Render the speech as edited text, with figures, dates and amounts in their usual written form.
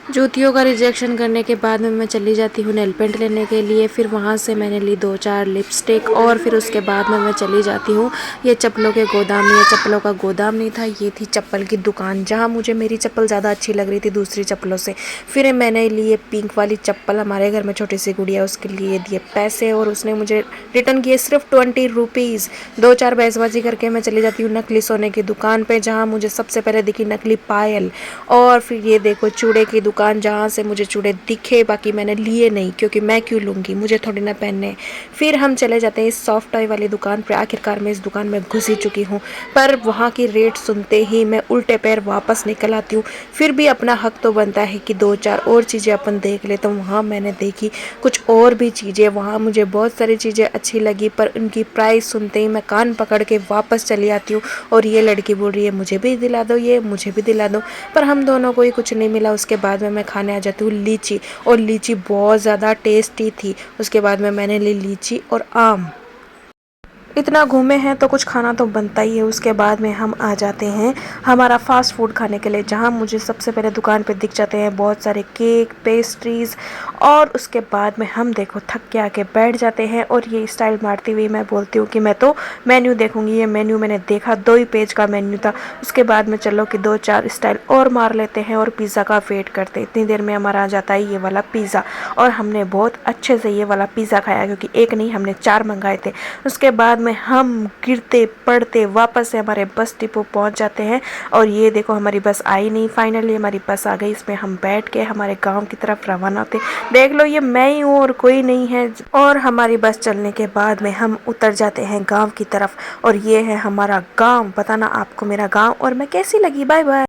जूतियों का रिजेक्शन करने के बाद में मैं चली जाती हूँ नेल पेंट लेने के लिए। फिर वहाँ से मैंने ली 2-4 लिपस्टिक और फिर उसके बाद में मैं चली जाती हूँ ये चप्पलों के गोदाम में। ये चप्पलों का गोदाम नहीं था, ये थी चप्पल की दुकान, जहाँ मुझे मेरी चप्पल ज़्यादा अच्छी लग रही थी दूसरी चप्पलों से। फिर मैंने ली ये पिंक वाली चप्पल, हमारे घर में छोटी सी गुड़िया, उसके लिए दिए पैसे और उसने मुझे रिटर्न किए सिर्फ 20 रुपीज़। 2-4 बहसबाजी करके मैं चली जाती हूँ नकली सोने की दुकान पर, जहाँ मुझे सबसे पहले दिखी नकली पायल। और फिर ये देखो चूड़े की दुकान, जहाँ से मुझे चूड़े दिखे, बाकी मैंने लिए नहीं क्योंकि मैं क्यों लूँगी, मुझे थोड़ी ना पहनने। फिर हम चले जाते हैं इस सॉफ्ट टॉय वाली दुकान पर। आखिरकार मैं इस दुकान में घुस ही चुकी हूँ, पर वहाँ की रेट सुनते ही मैं उल्टे पैर वापस निकल आती हूँ। फिर भी अपना हक तो बनता है कि 2-4 और चीज़ें अपन देख ले। तो वहाँ मैंने देखी कुछ और भी चीज़ें, वहाँ मुझे बहुत सारी चीज़ें अच्छी लगी, पर उनकी प्राइस सुनते ही मैं कान पकड़ के वापस चली आती हूँ। और ये लड़की बोल रही है मुझे भी दिला दो, ये मुझे भी दिला दो, पर हम दोनों को ही कुछ नहीं मिला। उसके बाद में मैं खाने आ जाती हूँ लीची, और लीची बहुत ज़्यादा टेस्टी थी। उसके बाद में मैंने ली लीची और आम। इतना घूमे हैं तो कुछ खाना तो बनता ही है। उसके बाद में हम आ जाते हैं हमारा फ़ास्ट फूड खाने के लिए, जहाँ मुझे सबसे पहले दुकान पे दिख जाते हैं बहुत सारे केक, पेस्ट्रीज़। और उसके बाद में हम देखो थक के आके बैठ जाते हैं, और ये स्टाइल मारती हुई मैं बोलती हूँ कि मैं तो मेन्यू देखूँगी। ये मेन्यू मैंने देखा 2 ही पेज का मेन्यू था। उसके बाद में चलो कि 2-4 स्टाइल और मार लेते हैं और पिज़्ज़ा का वेट करते। इतनी देर में हमारा आ जाता है ये वाला पिज़्ज़ा, और हमने बहुत अच्छे से ये वाला पिज़्ज़ा खाया, क्योंकि एक नहीं हमने 4 मंगाए थे। उसके बाद में हम गिरते पड़ते वापस से हमारे बस डिपो पहुंच जाते हैं। और ये देखो हमारी बस आई नहीं, फाइनली हमारी बस आ गई। इसमें हम बैठ के हमारे गांव की तरफ रवाना होते। देख लो ये मैं ही हूँ और कोई नहीं है। और हमारी बस चलने के बाद में हम उतर जाते हैं गांव की तरफ, और ये है हमारा गांव। बताना आपको मेरा गांव और मैं कैसी लगी। Bye bye.